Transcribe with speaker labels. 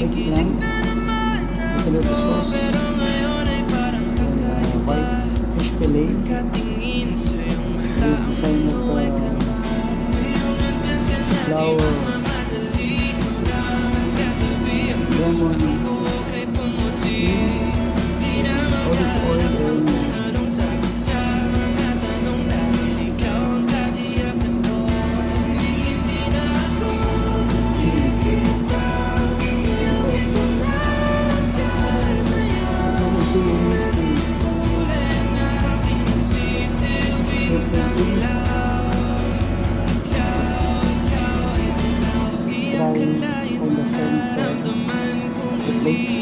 Speaker 1: eggplant, tomato sauce, white fish fillet, with design of flower, lemon, steam, olive oil, and on the center of the plate.